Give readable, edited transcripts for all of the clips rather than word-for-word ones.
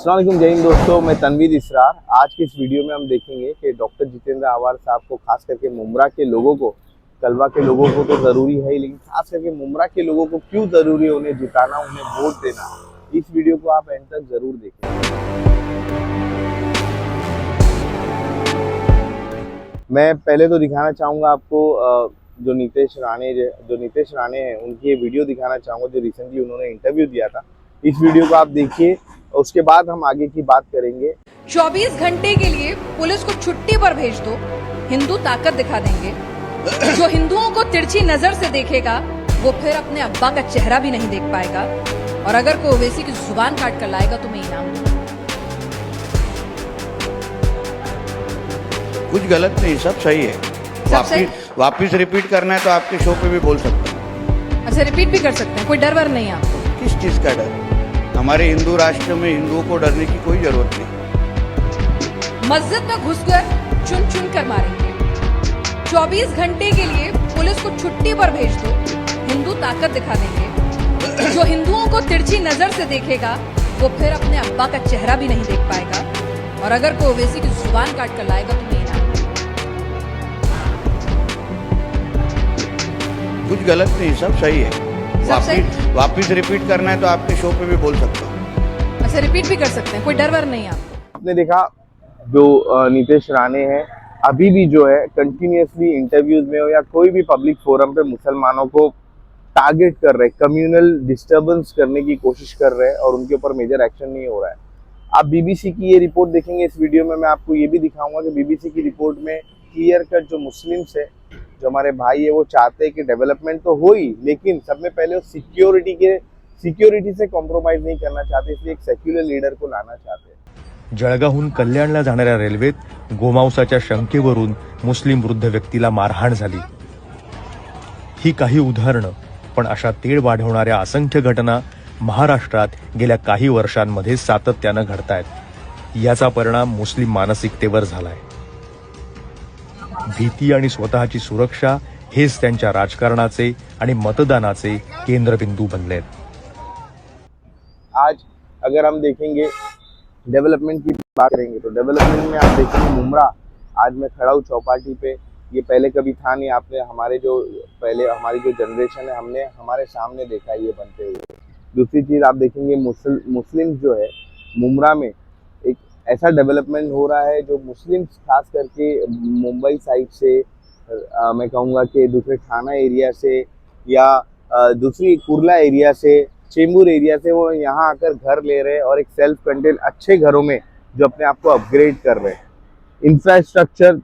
अस्सलाम वालेकुम, जय हिंद दोस्तों। मैं तनवीर इसरार। आज की इस वीडियो में हम देखेंगे कि डॉक्टर जितेंद्र आवार साहब को, खास करके मुमरा के लोगों को, कलवा के लोगों को तो ज़रूरी है ही, लेकिन खास करके मुमरा के लोगों को क्यों ज़रूरी है उन्हें जिताना, उन्हें वोट देना। इस वीडियो को आप एंड तक ज़रूर देखें। मैं पहले तो दिखाना चाहूँगा आपको जो नीतीश राणे हैं, उनकी ये वीडियो दिखाना चाहूँगा जो रिसेंटली उन्होंने इंटरव्यू दिया था। इस वीडियो को आप देखिए, उसके बाद हम आगे की बात करेंगे। 24 घंटे के लिए पुलिस को छुट्टी पर भेज दो, हिंदू ताकत दिखा देंगे। जो हिंदुओं को तिरछी नजर से देखेगा वो फिर अपने अब्बा का चेहरा भी नहीं देख पाएगा, और अगर कोई ओवैसी की जुबान काट कर लाएगा तो मैं इनाम दूंगा। कुछ गलत नहीं, सब सही है। वापिस रिपीट करना है तो आपके शो पे भी बोल सकते हैं। अच्छा, रिपीट भी कर सकते हैं, कोई डर वर नहीं है आपको? किस चीज का डर? हमारे हिंदू राष्ट्र में हिंदुओं को डरने की कोई जरूरत नहीं। मस्जिद में घुसकर चुन चुन कर मारेंगे। 24 घंटे के लिए पुलिस को छुट्टी पर भेज दो, हिंदू ताकत दिखा देंगे। जो हिंदुओं को तिरछी नजर से देखेगा वो फिर अपने अब्बा का चेहरा भी नहीं देख पाएगा, और अगर कोई ओवैसी की जुबान काट कर लाएगा तो मैं इनाम दूंगा। कुछ गलत नहीं, सब सही है। वापिस रिपीट करना है तो आपके शो पे भी बोल सकते हैं। अच्छा, रिपीट भी कर सकते हैं, कोई डर वर नहीं है आपको? आपने देखा जो नीतीश राणे हैं, अभी भी जो है कंटिन्यूअसली इंटरव्यूज में हो या कोई भी पब्लिक फोरम पे मुसलमानों को टारगेट कर रहे, कम्युनल डिस्टर्बेंस करने की कोशिश कर रहे हैं, और उनके ऊपर मेजर एक्शन नहीं हो रहा है। आप बीबीसी की ये रिपोर्ट देखेंगे इस वीडियो में। मैं आपको ये भी दिखाऊंगा कि बीबीसी की रिपोर्ट में क्लियर कट जो मुस्लिम्स है, जो हमारे भाई है, वो चाहते हैं कि डेवलपमेंट तो हो ही, लेकिन सब में पहले वो सिक्योरिटी से कॉम्प्रोमाइज नहीं करना चाहते, इसलिए एक सेक्युलर लीडर को लाना चाहते हैं। जळगावहून कल्याणला जाणाऱ्या रेल्वेत गोमांसाच्या शंकेवरून मुस्लिम वृद्ध व्यक्तीला मारहाण झाली। ही काही उदाहरणं, पण अशा तेढ वाढवणाऱ्या असंख्य घटना महाराष्ट्रात गेल्या काही वर्षांमध्ये सातत्यानं घडतायत। याचा परिणाम मुस्लिम मानसिकतेवर झालाय। भीती आणि स्वतःची सुरक्षा हेच त्यांच्या राजकारणाचे आणि मतदानाचे केंद्रबिंदू बनलेत। आज अगर हम देखेंगे डेवलपमेंट की बात करेंगे तो डेवलपमेंट में आप देखेंगे मुमरा, आज मैं खड़ा हूँ चौपाटी पे, ये पहले कभी था नहीं। आपने हमारी जो जनरेशन है, हमने हमारे सामने देखा है ये बनते हुए। दूसरी चीज़ आप देखेंगे मुस्लिम जो है मुमरा में एक ऐसा डेवलपमेंट हो रहा है जो मुस्लिम्स खास करके मुंबई साइड से, मैं कहूँगा कि दूसरे थाना एरिया से या दूसरी कुर्ला एरिया से, चेंबूर एरिया से, वो यहाँ आकर घर ले रहे हैं और एक सेल्फ कंटेन अच्छे घरों में जो अपने आप को अपग्रेड कर रहे हैं। इंफ्रास्ट्रक्चर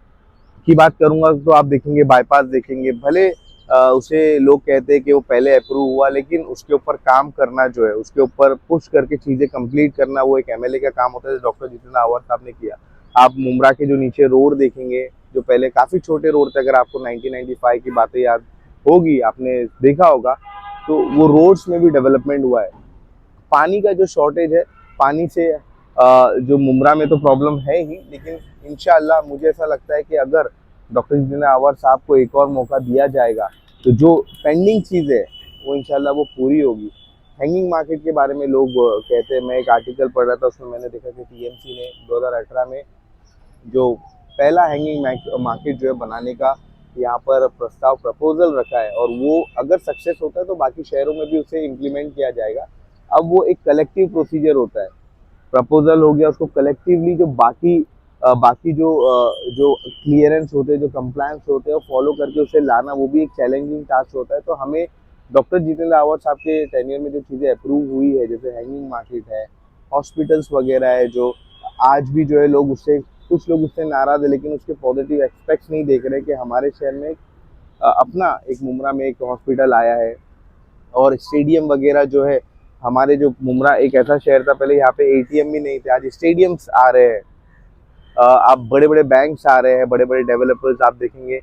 की बात करूँगा तो आप देखेंगे बाईपास देखेंगे, भले उसे लोग कहते हैं कि वो पहले अप्रूव हुआ, लेकिन उसके ऊपर काम करना जो है, उसके ऊपर पुश करके चीज़ें कंप्लीट करना, वो एक एमएलए का काम होता है, जो डॉक्टर जितेंद्र आवार साहब ने किया। आप मुमरा के जो नीचे रोड देखेंगे, जो पहले काफ़ी छोटे रोड थे, अगर आपको 1995 की बातें याद होगी, आपने देखा होगा, तो वो रोड्स में भी डेवलपमेंट हुआ है। पानी का जो शॉर्टेज है, पानी से जो मुमरा में तो प्रॉब्लम है ही, लेकिन इंशाअल्लाह मुझे ऐसा लगता है कि अगर डॉक्टर जितेंद्र आवार साहब को एक और मौका दिया जाएगा तो जो पेंडिंग चीज़ है वो इंशाल्लाह वो पूरी होगी। हैंगिंग मार्केट के बारे में लोग कहते हैं, मैं एक आर्टिकल पढ़ रहा था, उसमें मैंने देखा कि टीएमसी ने 2018 में जो पहला हैंगिंग मार्केट जो है बनाने का यहाँ पर प्रपोजल रखा है, और वो अगर सक्सेस होता है तो बाकी शहरों में भी उसे इम्प्लीमेंट किया जाएगा। अब वो एक कलेक्टिव प्रोसीजर होता है, प्रपोजल हो गया, उसको कलेक्टिवली जो बाकी जो क्लियरेंस होते हैं, जो कंप्लायंस होते हैं, फॉलो करके उसे लाना, वो भी एक चैलेंजिंग टास्क होता है। तो हमें डॉक्टर जितेंद्र आवार साहब के टेन्योर में जो चीज़ें अप्रूव हुई है, जैसे हैंगिंग मार्केट है, हॉस्पिटल्स वगैरह है, जो आज भी जो है कुछ लोग उससे नाराज है, लेकिन उसके पॉजिटिव एस्पेक्ट्स नहीं देख रहे कि हमारे शहर में अपना एक मुमरा में एक हॉस्पिटल आया है, और स्टेडियम वगैरह जो है, हमारे जो मुमरा एक ऐसा शहर था, पहले यहाँ पे एटीएम भी नहीं थे, आज स्टेडियम्स आ रहे हैं। आप बड़े बड़े बैंक्स आ रहे हैं, बड़े बड़े डेवलपर्स आप देखेंगे।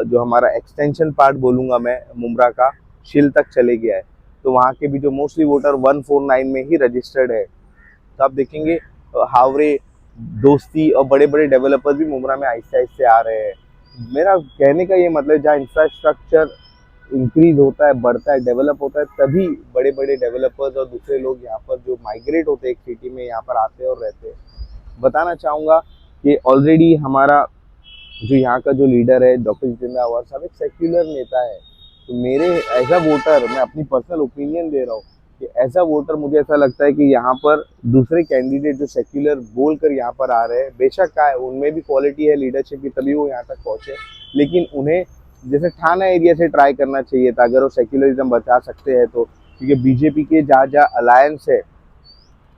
जो हमारा एक्सटेंशन पार्ट बोलूँगा मैं मुमरा का, शिल तक चले गया है, तो वहाँ के भी जो मोस्टली वोटर 149 में ही रजिस्टर्ड है। तो आप देखेंगे हावरे, दोस्ती और बड़े बड़े डेवलपर्स भी मुमरा में आहिस्ते आहिस्ते आ रहे हैं। मेरा कहने का ये मतलब, जहाँ इंफ्रास्ट्रक्चर इंक्रीज होता है, बढ़ता है, डेवलप होता है, तभी बड़े बड़े डेवलपर्स और दूसरे लोग यहाँ पर जो माइग्रेट होते हैं एक सिटी में, यहाँ पर आते हैं और रहते हैं। बताना चाहूँगा कि ऑलरेडी हमारा जो यहाँ का जो लीडर है डॉक्टर जितेंद्र आवार साहब एक सेक्युलर नेता है। तो मेरे एज अ वोटर, मैं अपनी पर्सनल ओपिनियन दे रहा हूँ कि एज अ वोटर मुझे ऐसा लगता है कि यहाँ पर दूसरे कैंडिडेट जो सेक्युलर बोल कर यहाँ पर आ रहे हैं, बेशक का है उनमें भी क्वालिटी है लीडरशिप की, तभी वो यहाँ तक पहुँचे, लेकिन उन्हें जैसे थाना एरिया से ट्राई करना चाहिए था अगर वो सेक्युलरिज्म बचा सकते हैं तो। क्योंकि बीजेपी के जहाँ जहाँ अलायंस है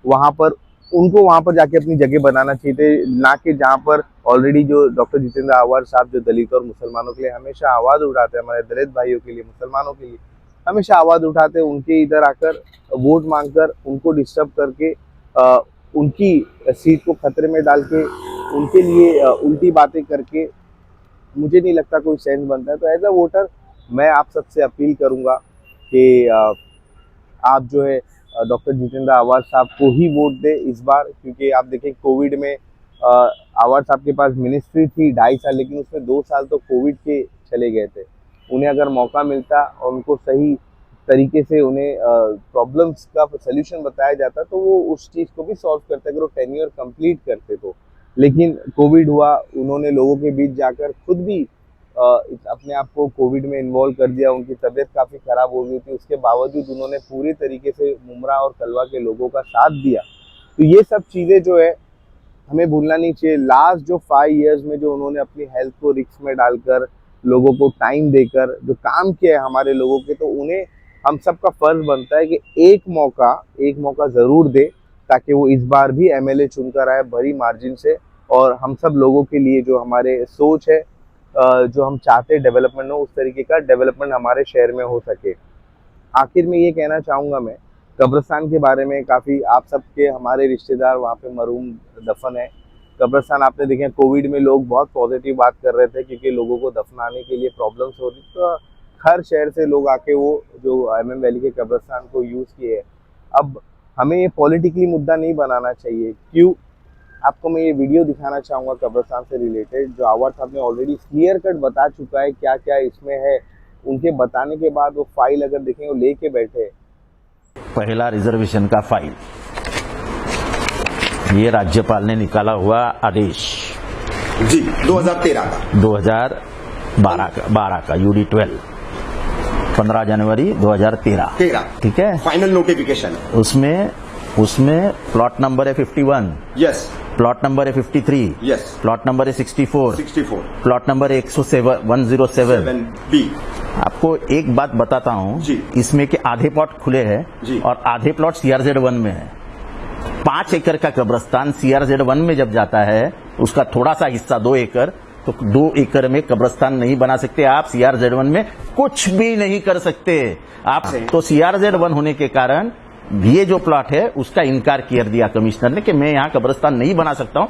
वहाँ पर उनको वहाँ पर जाके अपनी जगह बनाना चाहिए थे, ना कि जहाँ पर ऑलरेडी जो डॉक्टर जितेंद्र आवार साहब जो दलित और मुसलमानों के लिए हमेशा आवाज़ उठाते हैं, हमारे दलित भाइयों के लिए, मुसलमानों के लिए हमेशा आवाज़ उठाते हैं, उनके इधर आकर वोट मांगकर उनको डिस्टर्ब करके उनकी सीट को खतरे में डाल के उनके लिए उल्टी बातें करके मुझे नहीं लगता कोई सेंस बनता है। तो एज अ वोटर मैं आप सबसे अपील करूँगा कि आप जो है डॉक्टर जितेंद्र आवार साहब को ही वोट दे इस बार, क्योंकि आप देखें कोविड में आवार साहब के पास मिनिस्ट्री थी 2.5 साल, लेकिन उसमें 2 साल तो कोविड के चले गए थे। उन्हें अगर मौका मिलता और उनको सही तरीके से उन्हें प्रॉब्लम्स का सल्यूशन बताया जाता तो वो उस चीज़ को भी सॉल्व करते अगर वो टेन्योर कंप्लीट करते तो। लेकिन कोविड हुआ, उन्होंने लोगों के बीच जाकर खुद भी अपने आप को कोविड में इन्वॉल्व कर दिया, उनकी तबीयत काफ़ी ख़राब हो गई थी, उसके बावजूद उन्होंने पूरी तरीके से मुमरा और कलवा के लोगों का साथ दिया। तो ये सब चीज़ें जो है हमें भूलना नहीं चाहिए। लास्ट जो 5 इयर्स में जो उन्होंने अपनी हेल्थ को रिस्क में डालकर लोगों को टाइम देकर जो काम किया है हमारे लोगों के, तो उन्हें हम सबका फर्ज बनता है कि एक मौका ज़रूर दे ताकि वो इस बार भी एमएलए चुनकर आए बड़ी मार्जिन से, और हम सब लोगों के लिए जो हमारे सोच है जो हम चाहते हैं डेवलपमेंट हो, उस तरीके का डेवलपमेंट हमारे शहर में हो सके। आखिर में ये कहना चाहूँगा मैं कब्रिस्तान के बारे में, काफ़ी आप सबके हमारे रिश्तेदार वहाँ पे मरहूम दफन है। कब्रिस्तान आपने देखे कोविड में लोग बहुत पॉजिटिव बात कर रहे थे क्योंकि लोगों को दफनाने के लिए प्रॉब्लम्स हो रही, तो हर शहर से लोग आके वो जो MM वैली के कब्रिस्तान को यूज़ किए। अब हमें ये पॉलिटिकली मुद्दा नहीं बनाना चाहिए। क्यों? आपको मैं ये वीडियो दिखाना चाहूँगा कब्रिस्तान से रिलेटेड, जो आवार साहब ने ऑलरेडी क्लियर कट बता चुका है क्या क्या इसमें है। उनके बताने के बाद वो फाइल अगर देखें वो लेके बैठे। पहला रिजर्वेशन का फाइल, ये राज्यपाल ने निकाला हुआ आदेश जी 2012 का UD 12 15 जनवरी 2013 ठीक है, फाइनल नोटिफिकेशन है। उसमें प्लॉट नंबर है 51, यस, प्लॉट नंबर है 53, यस, प्लॉट नंबर है 64, प्लॉट नंबर 107 बी। आपको एक बात बताता हूँ जी, इसमें के आधे प्लॉट खुले हैं जी, और आधे प्लॉट CRZ 1 में है। 5 एकड़ का कब्रिस्तान CRZ 1 में जब जाता है, उसका थोड़ा सा हिस्सा 2 एकड़, तो 2 एकड़ में कब्रिस्तान नहीं बना सकते आप। CRZ 1 में कुछ भी नहीं कर सकते आप। तो CRZ 1 होने के कारण ये जो प्लॉट है उसका इनकार कर दिया कमिश्नर ने कि मैं यहाँ कब्रिस्तान नहीं बना सकता हूँ,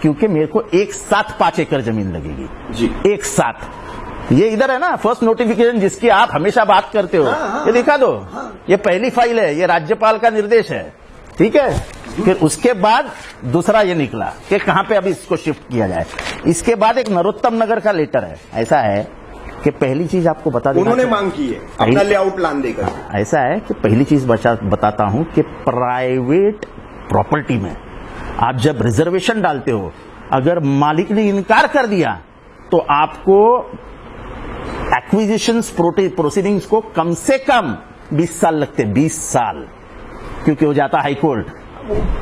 क्योंकि मेरे को एक साथ 5 एकड़ जमीन लगेगी जी, एक साथ। ये इधर है ना फर्स्ट नोटिफिकेशन जिसकी आप हमेशा बात करते हो, ये दिखा दो। ये पहली फाइल है, ये राज्यपाल का निर्देश है, ठीक है। फिर उसके बाद दूसरा ये निकला कि कहां पे अभी इसको शिफ्ट किया जाए। इसके बाद एक नरोत्तम नगर का लेटर है। ऐसा है कि पहली चीज आपको बता दें, उन्होंने मांग की है अपना लेआउट प्लान देकर। ऐसा है कि पहली चीज बताता हूं कि प्राइवेट प्रॉपर्टी में आप जब रिजर्वेशन डालते हो, अगर मालिक ने इनकार कर दिया तो आपको एक्विजिशन प्रोसीडिंग्स को कम से कम 20 साल लगते, 20 साल, क्योंकि वो जाता हाई कोर्ट,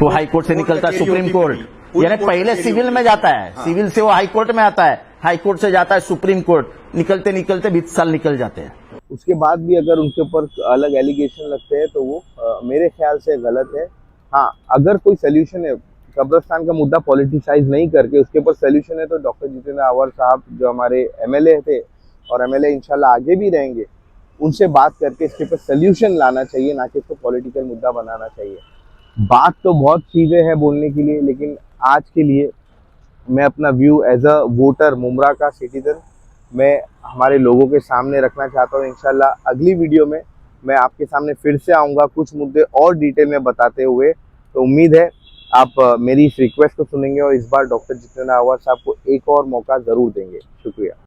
वो हाई कोर्ट से निकलता है सुप्रीम कोर्ट, यानी पहले सिविल में जाता है, सिविल से वो हाई कोर्ट में आता है, हाई कोर्ट से जाता है सुप्रीम कोर्ट, निकलते निकलते 20 साल निकल जाते हैं। उसके बाद भी अगर उनके ऊपर अलग एलिगेशन लगते हैं तो वो मेरे ख्याल से गलत है। हाँ, अगर कोई सोल्यूशन है, कब्रिस्तान का मुद्दा पॉलिटिसाइज नहीं करके उसके ऊपर सोल्यूशन है, तो डॉक्टर जितेंद्र आवार साहब जो हमारे MLA थे और MLA इंशाल्लाह आगे भी रहेंगे, उनसे बात करके इसके ऊपर सोल्यूशन लाना चाहिए, ना कि इसको पॉलिटिकल मुद्दा बनाना चाहिए। बात तो बहुत चीज़ें हैं बोलने के लिए, लेकिन आज के लिए मैं अपना view as a voter, Mumbra का सिटीजन, मैं हमारे लोगों के सामने रखना चाहता हूँ। इंशाल्लाह अगली वीडियो में मैं आपके सामने फिर से आऊँगा कुछ मुद्दे और डिटेल में बताते हुए। तो उम्मीद है आप मेरी इस रिक्वेस्ट को सुनेंगे और इस बार डॉक्टर जितेंद्र आवार साहब को एक और मौका ज़रूर देंगे। शुक्रिया।